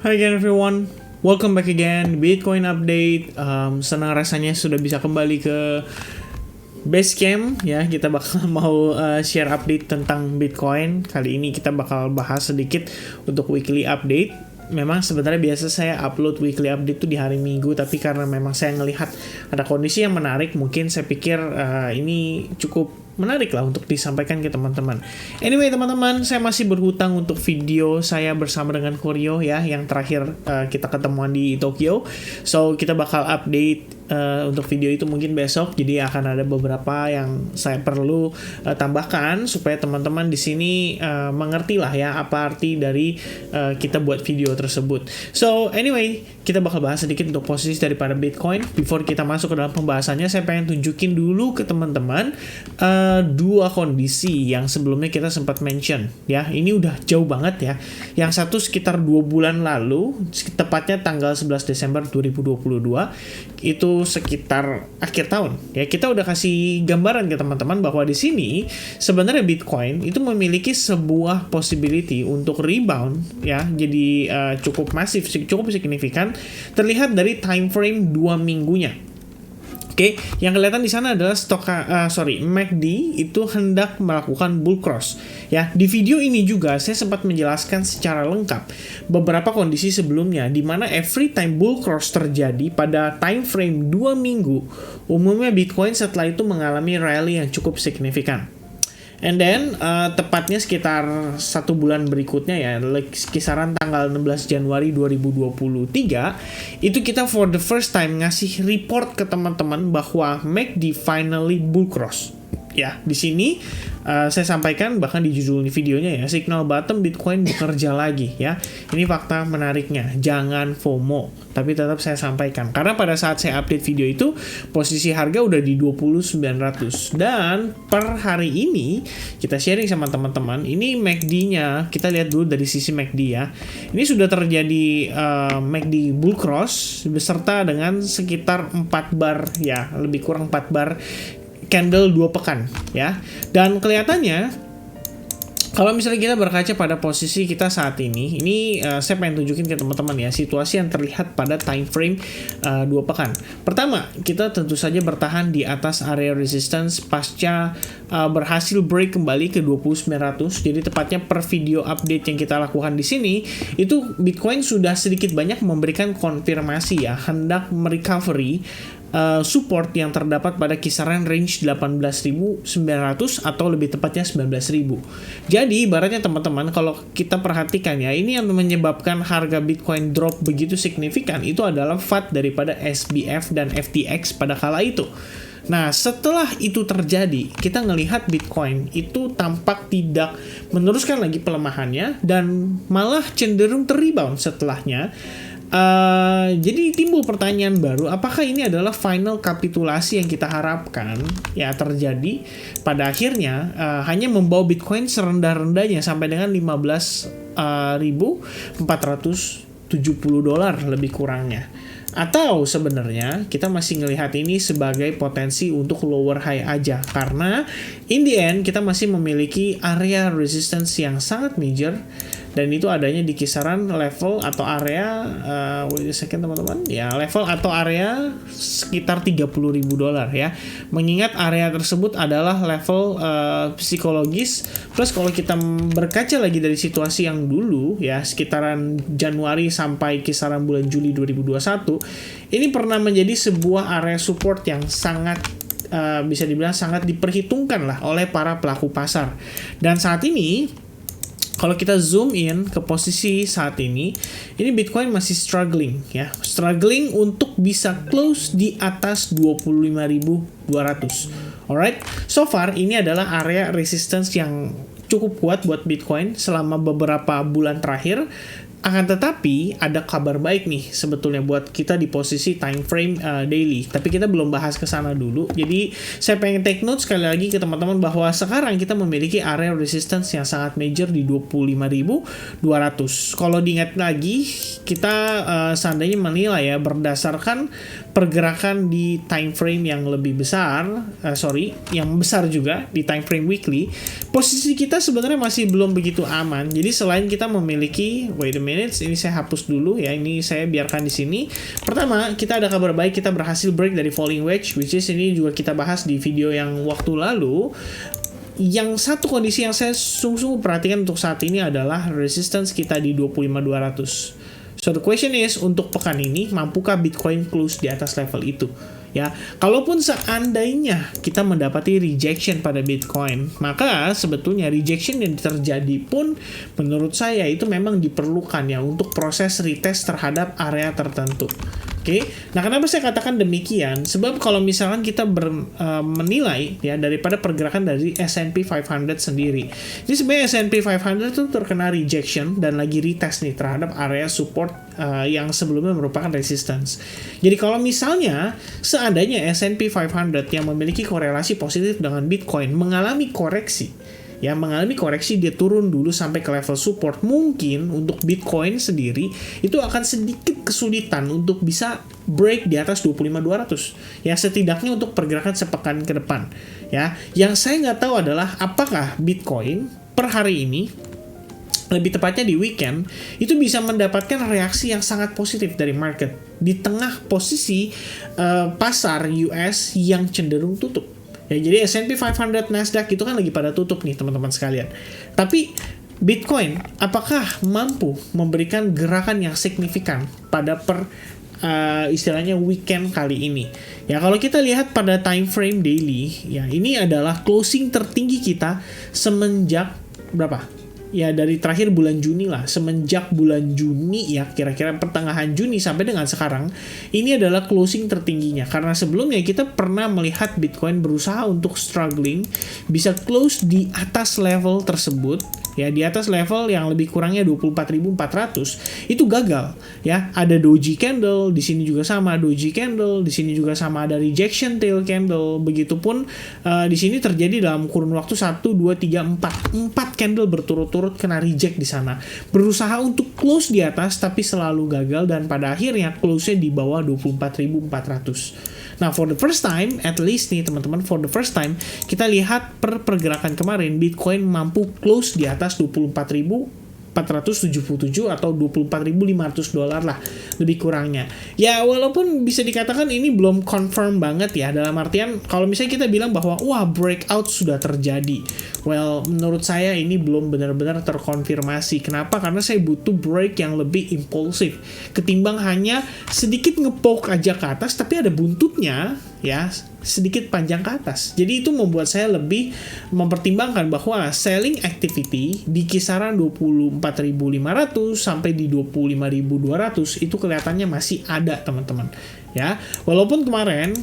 Hi again everyone, welcome back again Bitcoin update. Senang rasanya sudah bisa kembali ke Basecamp ya. Kita bakal mau share update tentang Bitcoin. Kali ini kita bakal bahas sedikit untuk weekly update. Memang sebenarnya biasa saya upload weekly update tuh di hari Minggu, tapi karena memang saya ngelihat ada kondisi yang menarik, mungkin saya pikir ini cukup menarik lah untuk disampaikan ke teman-teman. Anyway teman-teman, saya masih berhutang untuk video saya bersama dengan Koryo ya, yang terakhir kita ketemuan di Tokyo. So kita bakal update untuk video itu mungkin besok, jadi akan ada beberapa yang saya perlu tambahkan supaya teman-teman di sini mengerti lah ya apa arti dari kita buat video tersebut. So anyway, kita bakal bahas sedikit untuk posisi daripada Bitcoin. Before kita masuk ke dalam pembahasannya, saya pengen tunjukin dulu ke teman-teman dua kondisi yang sebelumnya kita sempat mention ya. Ini udah jauh banget ya. Yang satu sekitar 2 bulan lalu, tepatnya tanggal 11 Desember 2022, itu sekitar akhir tahun ya. Kita udah kasih gambaran ke teman-teman bahwa di sini sebenarnya Bitcoin itu memiliki sebuah possibility untuk rebound ya. Jadi cukup masif, cukup signifikan, terlihat dari time frame 2 minggunya. Oke, yang kelihatan di sana adalah MACD itu hendak melakukan bull cross. Ya, di video ini juga saya sempat menjelaskan secara lengkap beberapa kondisi sebelumnya di mana every time bull cross terjadi pada time frame 2 minggu, umumnya Bitcoin setelah itu mengalami rally yang cukup signifikan. And then tepatnya sekitar 1 bulan berikutnya ya, kisaran tanggal 16 Januari 2023, itu kita for the first time ngasih report ke teman-teman bahwa MACD finally bull cross. Ya, di sini saya sampaikan bahkan di judul videonya ya, signal bottom Bitcoin bekerja lagi ya. Ini fakta menariknya, jangan FOMO. Tapi tetap saya sampaikan karena pada saat saya update video itu posisi harga udah di 20.900 dan per hari ini kita sharing sama teman-teman. Ini MACD-nya kita lihat dulu dari sisi MACD ya. Ini sudah terjadi MACD bull cross beserta dengan sekitar 4 bar ya, lebih kurang 4 bar candle 2 pekan ya. Dan kelihatannya kalau misalnya kita berkaca pada posisi kita saat ini saya pengen tunjukin ke teman-teman ya situasi yang terlihat pada time frame 2 pekan. Pertama, kita tentu saja bertahan di atas area resistance pasca berhasil break kembali ke 20.900. Jadi tepatnya per video update yang kita lakukan di sini itu Bitcoin sudah sedikit banyak memberikan konfirmasi ya hendak merecovery support yang terdapat pada kisaran range 18.900 atau lebih tepatnya 19.000. Jadi ibaratnya teman-teman kalau kita perhatikan ya, ini yang menyebabkan harga Bitcoin drop begitu signifikan itu adalah FAT daripada SBF dan FTX pada kala itu. Nah, setelah itu terjadi, kita ngelihat Bitcoin itu tampak tidak meneruskan lagi pelemahannya dan malah cenderung terrebound setelahnya. Jadi timbul pertanyaan baru, apakah ini adalah final kapitulasi yang kita harapkan ya terjadi pada akhirnya hanya membawa Bitcoin serendah-rendahnya sampai dengan 15.470 dolar lebih kurangnya. Atau sebenarnya kita masih ngelihat ini sebagai potensi untuk lower high aja karena in the end kita masih memiliki area resistance yang sangat major dan itu adanya di kisaran level atau area wait a second teman-teman ya, level atau area sekitar 30.000 dolar ya. Mengingat area tersebut adalah level psikologis, plus kalau kita berkaca lagi dari situasi yang dulu ya sekitaran Januari sampai kisaran bulan Juli 2021, ini pernah menjadi sebuah area support yang sangat bisa dibilang sangat diperhitungkan lah oleh para pelaku pasar. Dan saat ini kalau kita zoom in ke posisi saat ini Bitcoin masih struggling ya. Struggling untuk bisa close di atas 25.200. Alright, so far ini adalah area resistance yang cukup kuat buat Bitcoin selama beberapa bulan terakhir. Akan tetapi ada kabar baik nih sebetulnya buat kita di posisi time frame daily. Tapi kita belum bahas ke sana dulu. Jadi saya pengen take note sekali lagi ke teman-teman bahwa sekarang kita memiliki area resistance yang sangat major di 25.200. Kalau diingat lagi, kita seandainya menilai ya berdasarkan pergerakan di time frame yang lebih besar, yang besar juga di time frame weekly, posisi kita kita sebenarnya masih belum begitu aman. Jadi selain kita memiliki, wait a minute, ini saya hapus dulu ya, ini saya biarkan di sini. Pertama, kita ada kabar baik, kita berhasil break dari falling wedge, which is ini juga kita bahas di video yang waktu lalu. Yang satu kondisi yang saya sungguh-sungguh perhatikan untuk saat ini adalah resistance kita di 25.200. So the question is, untuk pekan ini mampukah Bitcoin close di atas level itu? Ya, kalaupun seandainya kita mendapati rejection pada Bitcoin, maka sebetulnya rejection yang terjadi pun menurut saya itu memang diperlukan ya untuk proses retest terhadap area tertentu. Oke, nah kenapa saya katakan demikian? Sebab kalau misalkan kita menilai ya daripada pergerakan dari S&P 500 sendiri, ini sebenarnya S&P 500 itu terkena rejection dan lagi retest nih terhadap area support yang sebelumnya merupakan resistance. Jadi kalau misalnya seandainya S&P 500 yang memiliki korelasi positif dengan Bitcoin mengalami koreksi, dia turun dulu sampai ke level support, mungkin untuk Bitcoin sendiri itu akan sedikit kesulitan untuk bisa break di atas 25.200 ya, setidaknya untuk pergerakan sepekan ke depan ya. Yang saya nggak tahu adalah apakah Bitcoin per hari ini, lebih tepatnya di weekend, itu bisa mendapatkan reaksi yang sangat positif dari market di tengah posisi pasar US yang cenderung tutup. Ya, jadi S&P 500, Nasdaq itu kan lagi pada tutup nih teman-teman sekalian. Tapi Bitcoin apakah mampu memberikan gerakan yang signifikan pada istilahnya weekend kali ini? Ya, kalau kita lihat pada time frame daily, ya ini adalah closing tertinggi kita semenjak berapa? Ya dari terakhir bulan Juni lah, semenjak bulan Juni ya, kira-kira pertengahan Juni sampai dengan sekarang, ini adalah closing tertingginya. Karena sebelumnya kita pernah melihat Bitcoin berusaha untuk struggling, bisa close di atas level tersebut, ya di atas level yang lebih kurangnya 24.400, itu gagal ya. Ada doji candle, di sini juga sama doji candle, di sini juga sama ada rejection tail candle. Begitupun di sini terjadi dalam kurun waktu 1 2 3 4 candle berturut-turut kena reject di sana. Berusaha untuk close di atas tapi selalu gagal dan pada akhirnya close-nya di bawah 24.400. Nah, for the first time, at least nih teman-teman, for the first time, kita lihat pergerakan kemarin, Bitcoin mampu close di atas 24.477 atau $24.500 lah, lebih kurangnya. Ya, walaupun bisa dikatakan ini belum confirm banget ya, dalam artian, kalau misalnya kita bilang bahwa, wah, breakout sudah terjadi. Well, menurut saya ini belum benar-benar terkonfirmasi. Kenapa? Karena saya butuh break yang lebih impulsif. Ketimbang hanya sedikit ngepoke aja ke atas, tapi ada buntutnya, ya, sedikit panjang ke atas. Jadi itu membuat saya lebih mempertimbangkan bahwa selling activity di kisaran 24.500 sampai di 25.200 itu kelihatannya masih ada, teman-teman. Ya, walaupun kemarin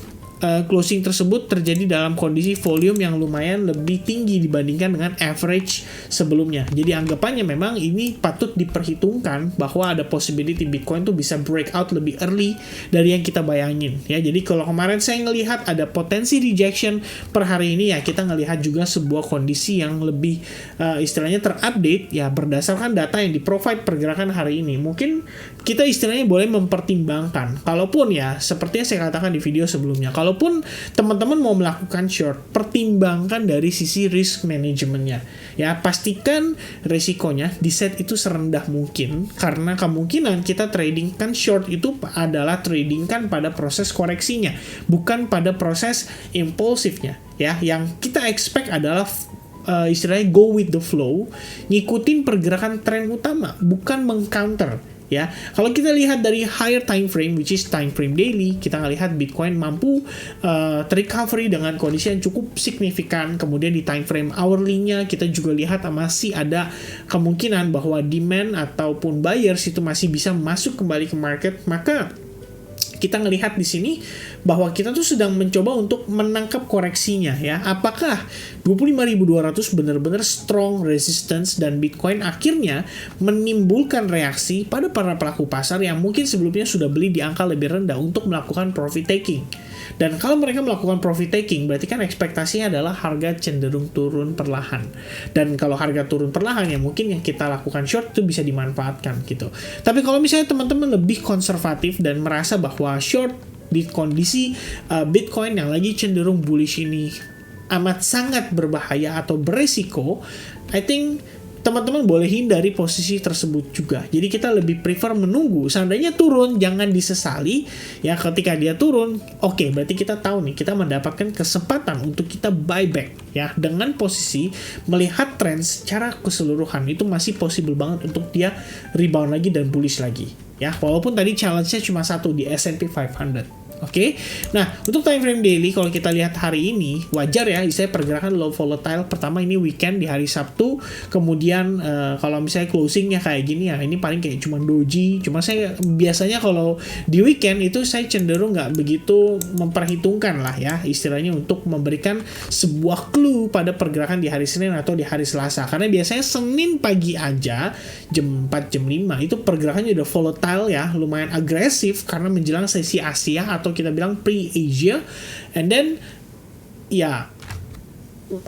closing tersebut terjadi dalam kondisi volume yang lumayan lebih tinggi dibandingkan dengan average sebelumnya. Jadi anggapannya memang ini patut diperhitungkan bahwa ada possibility Bitcoin tuh bisa breakout lebih early dari yang kita bayangin. Ya, jadi kalau kemarin saya ngelihat ada potensi rejection, per hari ini ya kita ngelihat juga sebuah kondisi yang lebih istilahnya terupdate ya berdasarkan data yang di-provide pergerakan hari ini. Mungkin kita istilahnya boleh mempertimbangkan. Kalaupun ya seperti yang saya katakan di video sebelumnya, kalaupun teman-teman mau melakukan short, pertimbangkan dari sisi risk manajemennya. Ya, pastikan resikonya di set itu serendah mungkin, karena kemungkinan kita trading kan short itu adalah trading kan pada proses koreksinya, bukan pada proses impulsifnya. Ya, yang kita expect adalah istilahnya go with the flow, ngikutin pergerakan tren utama, bukan mengcounter. Ya, kalau kita lihat dari higher time frame, which is time frame daily, kita ngelihat Bitcoin mampu recovery dengan kondisi yang cukup signifikan. Kemudian di time frame hourly-nya kita juga lihat masih ada kemungkinan bahwa demand ataupun buyers itu masih bisa masuk kembali ke market. Maka kita ngelihat di sini bahwa kita tuh sedang mencoba untuk menangkap koreksinya ya. Apakah 25.200 benar-benar strong resistance dan Bitcoin akhirnya menimbulkan reaksi pada para pelaku pasar yang mungkin sebelumnya sudah beli di angka lebih rendah untuk melakukan profit taking. Dan kalau mereka melakukan profit taking, berarti kan ekspektasinya adalah harga cenderung turun perlahan. Dan kalau harga turun perlahan, ya mungkin yang kita lakukan short itu bisa dimanfaatkan gitu. Tapi kalau misalnya teman-teman lebih konservatif dan merasa bahwa short di kondisi Bitcoin yang lagi cenderung bullish ini amat sangat berbahaya atau beresiko, I think teman-teman boleh hindari posisi tersebut juga. Jadi kita lebih prefer menunggu. Seandainya turun, jangan disesali. Ya, ketika dia turun, oke, berarti kita tahu nih, kita mendapatkan kesempatan untuk kita buyback. Ya, dengan posisi melihat tren secara keseluruhan, itu masih possible banget untuk dia rebound lagi dan bullish lagi. Ya, walaupun tadi challenge-nya cuma satu di S&P 500. Oke, nah untuk time frame daily kalau kita lihat hari ini wajar ya, misalnya pergerakan low volatile. Pertama ini weekend di hari Sabtu, kemudian kalau misalnya closingnya kayak gini ya, ini paling kayak cuma doji. Cuma saya biasanya kalau di weekend itu saya cenderung nggak begitu memperhitungkan lah ya, istilahnya untuk memberikan sebuah clue pada pergerakan di hari Senin atau di hari Selasa. Karena biasanya Senin pagi aja jam 4 jam 5 itu pergerakannya udah volatile ya, lumayan agresif karena menjelang sesi Asia atau kita bilang pre-Asia, and then ya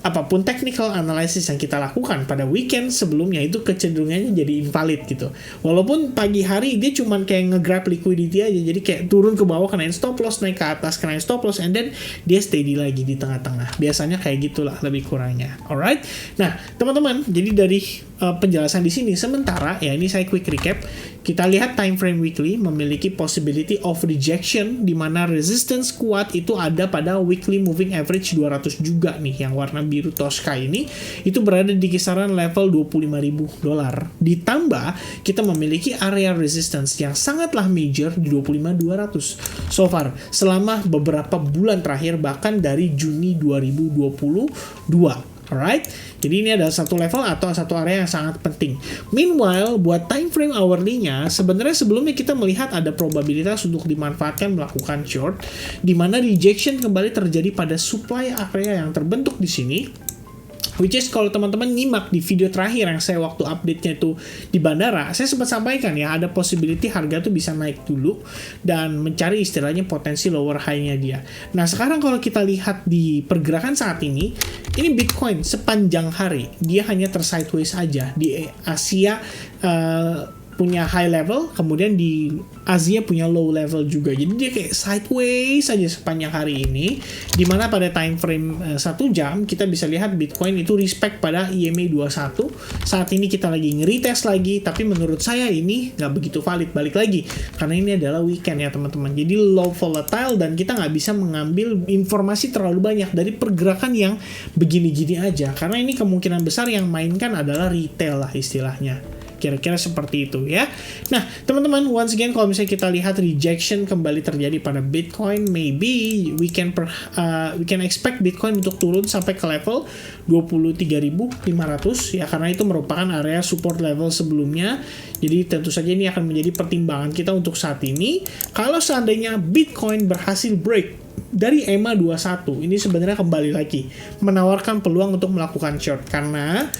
apapun technical analysis yang kita lakukan pada weekend sebelumnya itu kecenderungannya jadi invalid gitu. Walaupun pagi hari dia cuman kayak nge-grab liquidity aja, jadi kayak turun ke bawah kenain stop loss, naik ke atas kenain stop loss, and then dia steady lagi di tengah-tengah. Biasanya kayak gitulah lebih kurangnya. Alright. Nah, teman-teman, jadi dari penjelasan di sini sementara ya, ini saya quick recap. Kita lihat time frame weekly memiliki possibility of rejection di mana resistance kuat itu ada pada weekly moving average 200 juga nih, yang warna biru Tosca ini itu berada di kisaran level $25.000. Ditambah kita memiliki area resistance yang sangatlah major di 25.200 so far selama beberapa bulan terakhir, bahkan dari Juni 2022. Alright, jadi ini adalah satu level atau satu area yang sangat penting. Meanwhile, buat time frame hourly-nya, sebenarnya sebelumnya kita melihat ada probabilitas untuk dimanfaatkan melakukan short, di mana rejection kembali terjadi pada supply area yang terbentuk di sini. Which is kalau teman-teman nyimak di video terakhir yang saya waktu update-nya itu di bandara, saya sempat sampaikan ya, ada possibility harga tuh bisa naik dulu dan mencari istilahnya potensi lower high-nya dia. Nah, sekarang kalau kita lihat di pergerakan saat ini Bitcoin sepanjang hari dia hanya tersideways aja. Di Asia punya high level, kemudian di Asia punya low level juga. Jadi dia kayak sideways saja sepanjang hari ini, dimana pada time frame 1 jam kita bisa lihat Bitcoin itu respect pada EMA 21. Saat ini kita lagi nge-retest lagi, tapi menurut saya ini nggak begitu valid. Balik lagi, karena ini adalah weekend ya teman-teman. Jadi low volatile dan kita nggak bisa mengambil informasi terlalu banyak dari pergerakan yang begini-gini aja. Karena ini kemungkinan besar yang mainkan adalah retail lah istilahnya. Kira-kira seperti itu ya. Nah, teman-teman, once again kalau misalnya kita lihat rejection kembali terjadi pada Bitcoin, maybe we can expect Bitcoin untuk turun sampai ke level 23.500 ya, karena itu merupakan area support level sebelumnya. Jadi tentu saja ini akan menjadi pertimbangan kita untuk saat ini. Kalau seandainya Bitcoin berhasil break dari EMA 21, ini sebenarnya kembali lagi menawarkan peluang untuk melakukan short, karena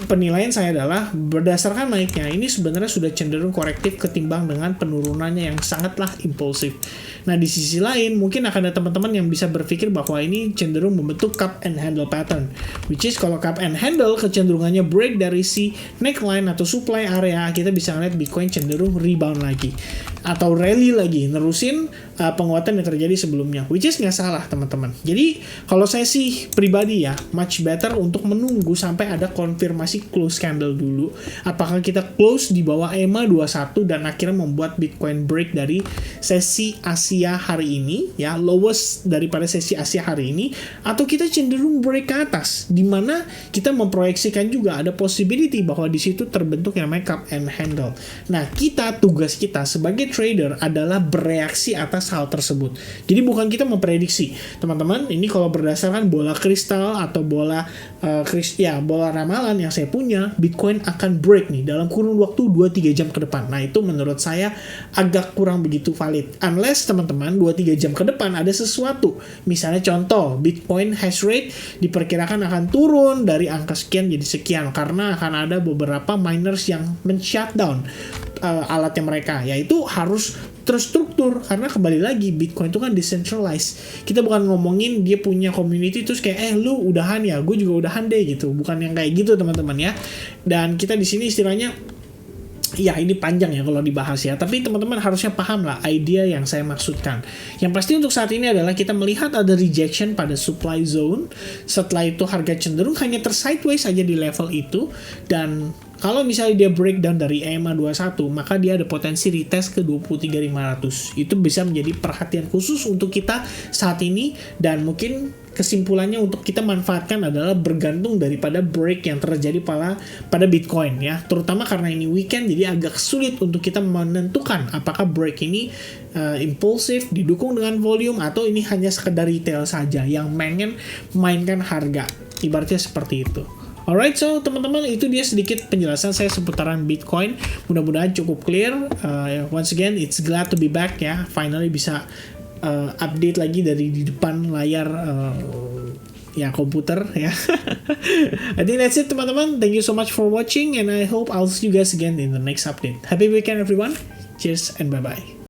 penilaian saya adalah berdasarkan naiknya ini sebenarnya sudah cenderung korektif ketimbang dengan penurunannya yang sangatlah impulsif. Nah, di sisi lain mungkin akan ada teman-teman yang bisa berpikir bahwa ini cenderung membentuk cup and handle pattern, which is kalau cup and handle kecenderungannya break dari si neckline atau supply area, kita bisa lihat Bitcoin cenderung rebound lagi atau rally lagi, nerusin penguatan yang terjadi sebelumnya, which is nggak salah teman-teman. Jadi kalau saya sih pribadi ya, much better untuk menunggu sampai ada konfirmasi close candle dulu. Apakah kita close di bawah EMA 21 dan akhirnya membuat Bitcoin break dari sesi Asia hari ini, ya lowest daripada sesi Asia hari ini, atau kita cenderung break ke atas, di mana kita memproyeksikan juga ada possibility bahwa di situ terbentuk yang namanya cup and handle. Nah, tugas kita sebagai trader adalah bereaksi atas hal tersebut. Jadi bukan kita memprediksi, teman-teman. Ini kalau berdasarkan bola kristal atau bola bola ramalan yang saya punya, Bitcoin akan break nih dalam kurun waktu 2-3 jam ke depan. Nah, itu menurut saya agak kurang begitu valid. Unless teman-teman 2-3 jam ke depan ada sesuatu. Misalnya contoh, Bitcoin hash rate diperkirakan akan turun dari angka sekian jadi sekian karena akan ada beberapa miners yang men-shutdown alatnya mereka, yaitu harus terstruktur karena kembali lagi Bitcoin itu kan decentralized. Kita bukan ngomongin dia punya community terus kayak lu udahan ya, gue juga udahan deh gitu. Bukan yang kayak gitu teman-teman ya. Dan kita di sini istilahnya Ya, ini panjang ya kalau dibahas ya, tapi teman-teman harusnya paham lah idea yang saya maksudkan. Yang pasti untuk saat ini adalah kita melihat ada rejection pada supply zone, setelah itu harga cenderung hanya tersideways saja di level itu, dan kalau misalnya dia breakdown dari EMA 21, maka dia ada potensi retest ke 23.500. Itu bisa menjadi perhatian khusus untuk kita saat ini, dan mungkin kesimpulannya untuk kita manfaatkan adalah bergantung daripada break yang terjadi pada Bitcoin ya, terutama karena ini weekend jadi agak sulit untuk kita menentukan apakah break ini impulsif didukung dengan volume atau ini hanya sekedar retail saja yang pengen mainkan harga, ibaratnya seperti itu. Alright, so teman-teman, itu dia sedikit penjelasan saya seputaran Bitcoin. Mudah-mudahan cukup clear. Once again, it's glad to be back ya. Finally bisa update lagi dari di depan layar ya komputer ya. I think that's it teman-teman. Thank you so much for watching and I hope I'll see you guys again in the next update. Happy weekend everyone. Cheers and bye-bye.